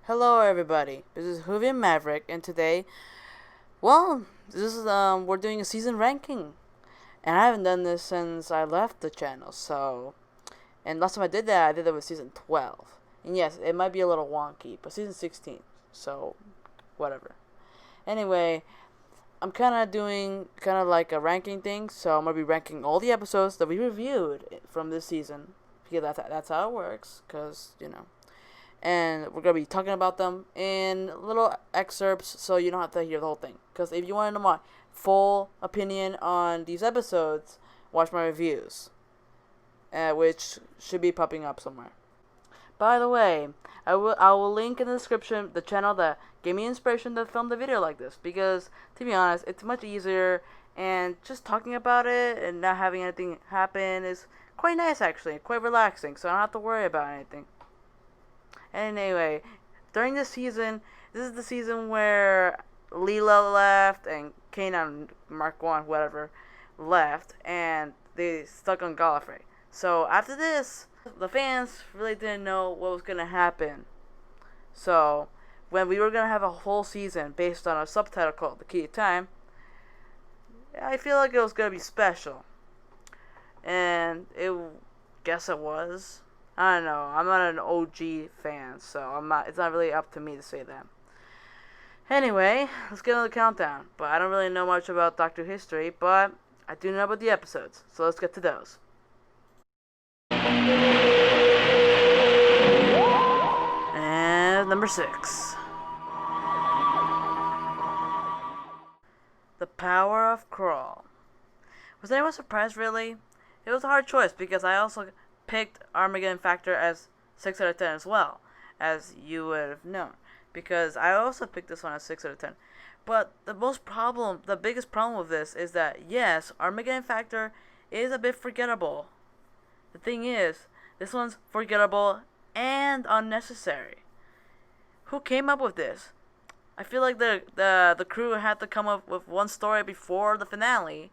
Hello, everybody. This is Whovian Maverick, and today, well, this is we're doing a season ranking, and I haven't done this since I left the channel. And last time I did that, I did it with season 12. And yes, it might be a little wonky, but season 16, so whatever. Anyway, I'm kind of doing kind of like a ranking thing, so I'm gonna be ranking all the episodes that we reviewed from this season because that's how it works. And we're gonna be talking about them in little excerpts, so you don't have to hear the whole thing. Because if you want to know my full opinion on these episodes, watch my reviews, which should be popping up somewhere. By the way, I will link in the description the channel that gave me inspiration to film the video like this. Because to be honest, it's much easier, and just talking about it and not having anything happen is quite nice actually, quite relaxing. So I don't have to worry about anything. Anyway, during this season, this is the season where Leela left and Kanan, Mark 1, whatever, left, and they stuck on Gallifrey. So after this, the fans really didn't know what was going to happen. So when we were going to have a whole season based on a subtitle called The Key to Time, I feel like it was going to be special. And guess it was. I don't know. I'm not an OG fan, so it's not really up to me to say that. Anyway, let's get on the countdown. But I don't really know much about Doctor Who history, but I do know about the episodes. So let's get to those. And number 6. The Power of Crawl. Was anyone surprised, really? It was a hard choice because I also picked Armageddon Factor as 6 out of 10 as well, as you would have known, because I also picked this one as 6 out of 10. But the biggest problem with this is that yes, Armageddon Factor is a bit forgettable. The thing is, this one's forgettable and unnecessary. Who came up with this? I feel like the crew had to come up with one story before the finale,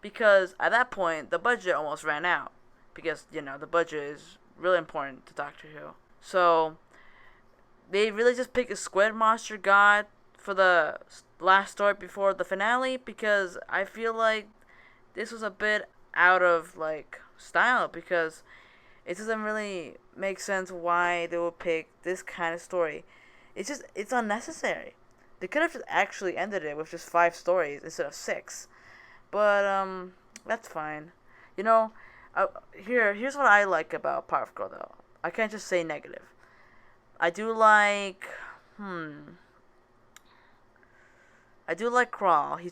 because at that point the budget almost ran out. Because, the budget is really important to Doctor Who. So, they really just picked a squid monster god for the last story before the finale, because I feel like this was a bit out of, style, because it doesn't really make sense why they would pick this kind of story. It's unnecessary. They could have just actually ended it with just 5 stories instead of 6. But, that's fine. Here's what I like about Power of Girl, though. I can't just say negative. I do like Crawl. He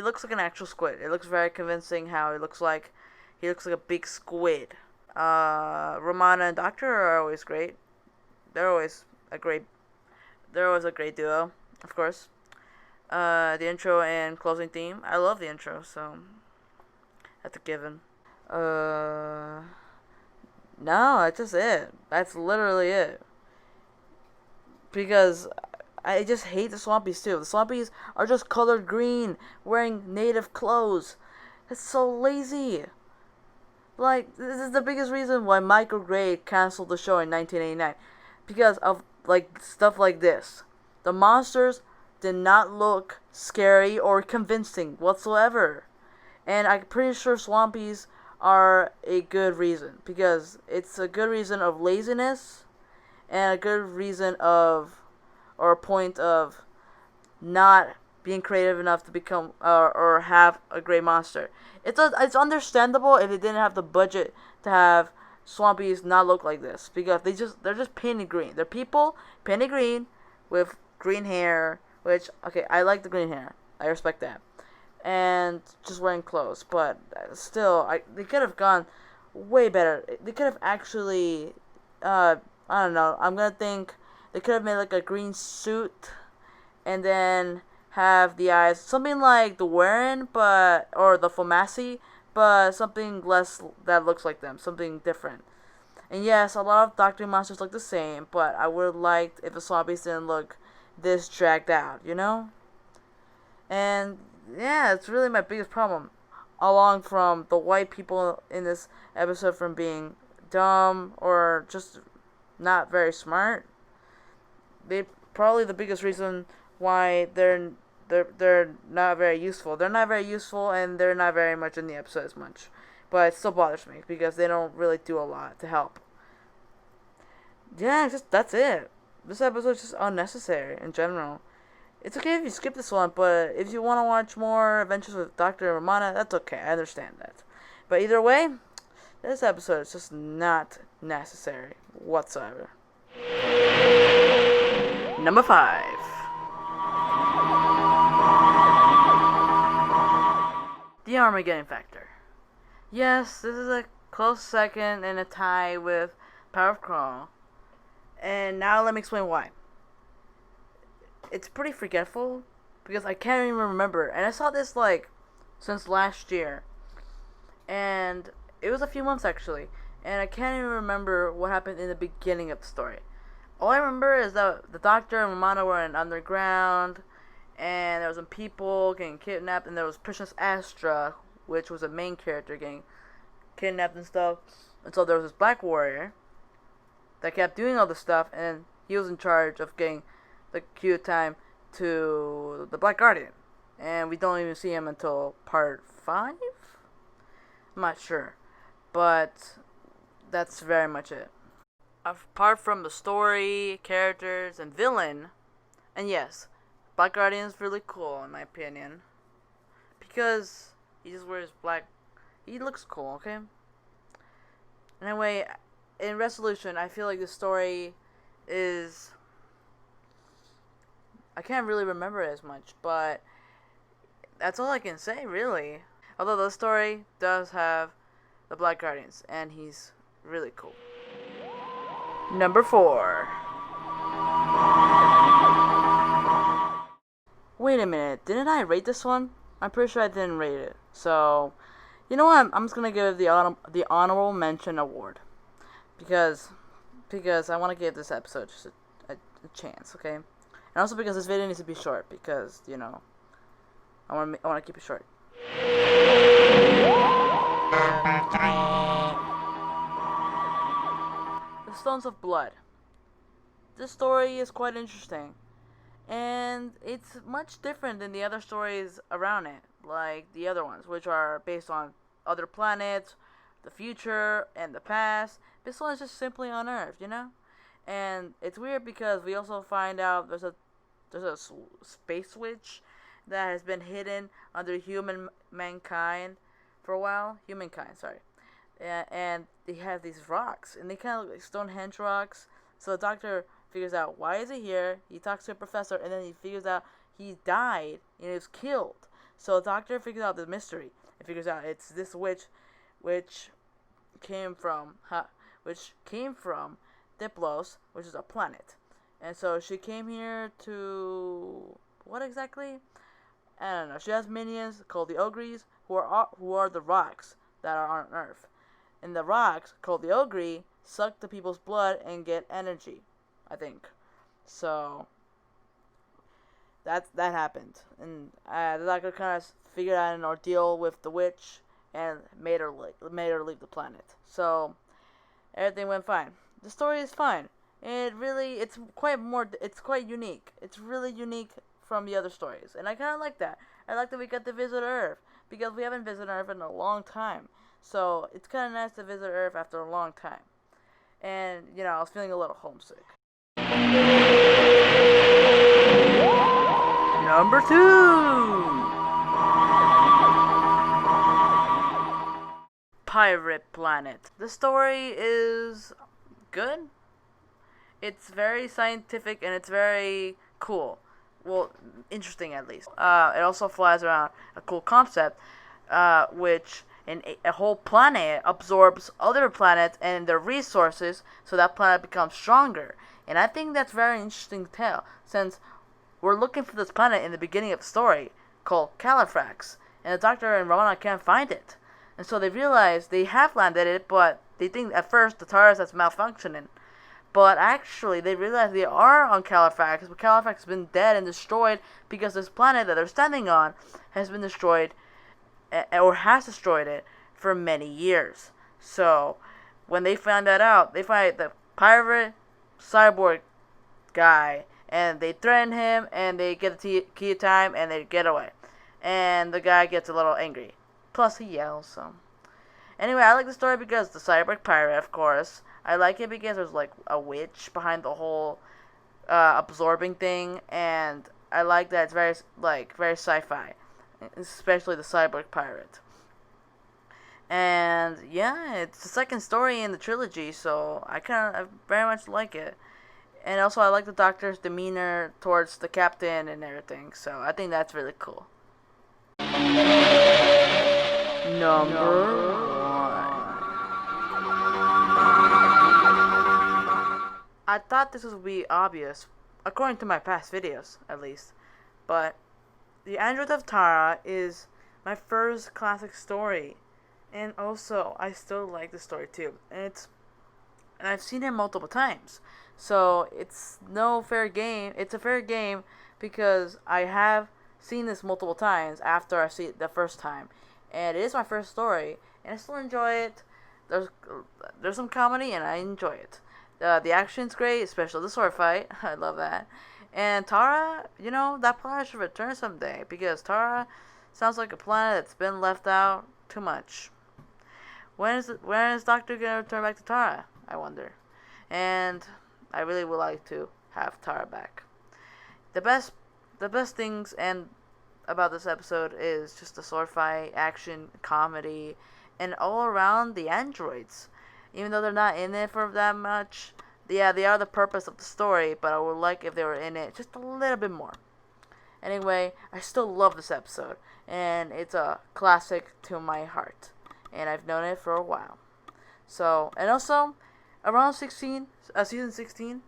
looks like an actual squid. It looks very convincing how he looks like a big squid. Romana and Doctor are always great. They're always a great duo, of course. The intro and closing theme. I love the intro, so that's a given. No, that's just it. That's literally it. Because I just hate the Swampies too. The Swampies are just colored green, wearing native clothes. It's so lazy. This is the biggest reason why Michael Gray canceled the show in 1989. Because of, stuff like this. The monsters did not look scary or convincing whatsoever. And I'm pretty sure Swampies are a good reason, because it's a good reason of laziness and a good reason or a point of not being creative enough to become or have a great monster. It's understandable if they didn't have the budget to have Swampies not look like this, because they're just painted green. They're people painted green with green hair, which, okay, I like the green hair. I respect that. And just wearing clothes, but still, they could have gone way better. They could have actually, I don't know, I'm gonna think they could have made a green suit, and then have the eyes, something like the Warren, or the Fomassi, but something less that looks like them, something different. And yes, a lot of Doctor Who monsters look the same, but I would have liked if the Swampies didn't look this dragged out, And yeah, it's really my biggest problem. Along from the white people in this episode from being dumb or just not very smart. they probably the biggest reason why they're not very useful. They're not very useful, and they're not very much in the episode as much. But it still bothers me because they don't really do a lot to help. Yeah, just that's it. This episode is just unnecessary in general. It's okay if you skip this one, but if you want to watch more Adventures with Dr. Romana, that's okay. I understand that. But either way, this episode is just not necessary whatsoever. Number 5. The Armageddon Factor. Yes, this is a close second and a tie with Power of Crawl. And now let me explain why. It's pretty forgetful because I can't even remember. And I saw this since last year. And it was a few months actually. And I can't even remember what happened in the beginning of the story. All I remember is that the Doctor and Romana were in underground. And there was some people getting kidnapped. And there was Princess Astra, which was a main character, getting kidnapped and stuff. And so there was this black warrior that kept doing all this stuff, and he was in charge of getting the cue time to the Black Guardian. And we don't even see him until part 5? I'm not sure. But that's very much it. Apart from the story, characters, and villain, and yes, Black Guardian is really cool in my opinion. Because he just wears black. He looks cool, okay? Anyway, in resolution, I feel like the story is... I can't really remember it as much, but that's all I can say, really. Although the story does have the Black Guardians, and he's really cool. Number 4. Wait a minute, didn't I rate this one? I'm pretty sure I didn't rate it. So, you know what? I'm just gonna give it the honorable mention award. Because I want to give this episode just a chance, okay? And also because this video needs to be short, because, you know, I want to keep it short. The Stones of Blood. This story is quite interesting. And it's much different than the other stories around it, like the other ones, which are based on other planets, the future, and the past. This one is just simply on Earth, you know? And it's weird because we also find out there's a space switch that has been hidden under humankind for a while. Humankind, sorry. And they have these rocks, and they kind of look like Stonehenge rocks. So the Doctor figures out why is he here. He talks to a professor, and then he figures out he died and he was killed. So the Doctor figures out the mystery. He figures out it's this witch, which came from Diplos, which is a planet. And so she came here to what exactly? I don't know. She has minions called the Ogres, who are the rocks that are on Earth. And the rocks called the Ogre suck the people's blood and get energy, I think. So that happened, and the Doctor kind of figured out an ordeal with the witch and made her leave the planet. So everything went fine. The story is fine. It's quite unique. It's really unique from the other stories, and I kind of like that. I like that we got to visit Earth because we haven't visited Earth in a long time. So it's kind of nice to visit Earth after a long time. And, you know, I was feeling a little homesick. Number 2. Pirate Planet. The story is good. It's very scientific and it's very cool. Well, interesting at least. It also flies around a cool concept, which a whole planet absorbs other planets and their resources, so that planet becomes stronger. And I think that's very interesting to tell, since we're looking for this planet in the beginning of the story called Califrax, and the Doctor and Romana can't find it. And so they realize they have landed it, but they think at first the TARDIS is malfunctioning. But actually, they realize they are on Califrax, but Califrax has been dead and destroyed because this planet that they're standing on has been destroyed, or has destroyed it, for many years. So, when they find that out, they find the pirate cyborg guy and they threaten him, and they get the key time, and they get away. And the guy gets a little angry. Plus, he yells, so. Anyway, I like the story because the cyborg pirate, of course. I like it because there's, like, a witch behind the whole absorbing thing, and I like that it's very sci-fi. Especially the cyborg pirate. And yeah, it's the second story in the trilogy, so I very much like it. And also, I like the Doctor's demeanor towards the captain and everything, so I think that's really cool. Number 1. I thought this would be obvious, according to my past videos, at least. But The Android of Tara is my first classic story. And also, I still like the story too. And I've seen it multiple times. So it's no fair game. It's a fair game because I have seen this multiple times after I see it the first time. And it is my first story, and I still enjoy it. There's some comedy, and I enjoy it. The action's great, especially the sword fight. I love that. And Tara, that planet should return someday because Tara sounds like a planet that's been left out too much. When is Doctor gonna return back to Tara? I wonder. And I really would like to have Tara back. The best things about this episode is just the sword fight, action, comedy, and all around the androids. Even though they're not in it for that much, yeah, they are the purpose of the story, but I would like if they were in it just a little bit more. Anyway, I still love this episode, and it's a classic to my heart, and I've known it for a while. So, and also, around season 16,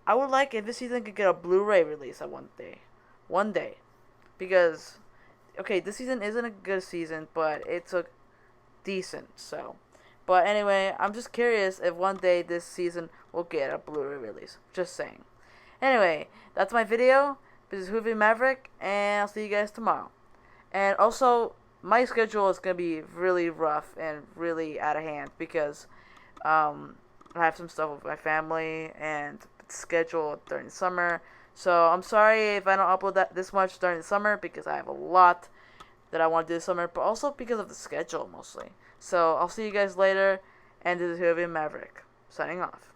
I would like if this season could get a Blu-ray release one day. Because, okay, this season isn't a good season, but it's a decent, so. But anyway, I'm just curious if one day this season will get a Blu-ray release. Just saying. Anyway, that's my video. This is Whovian Maverick, and I'll see you guys tomorrow. And also, my schedule is going to be really rough and really out of hand because I have some stuff with my family and it's scheduled during the summer. So I'm sorry if I don't upload this much during the summer because I have a lot that I want to do this summer, but also because of the schedule mostly. So I'll see you guys later, and this is Whovian Maverick, signing off.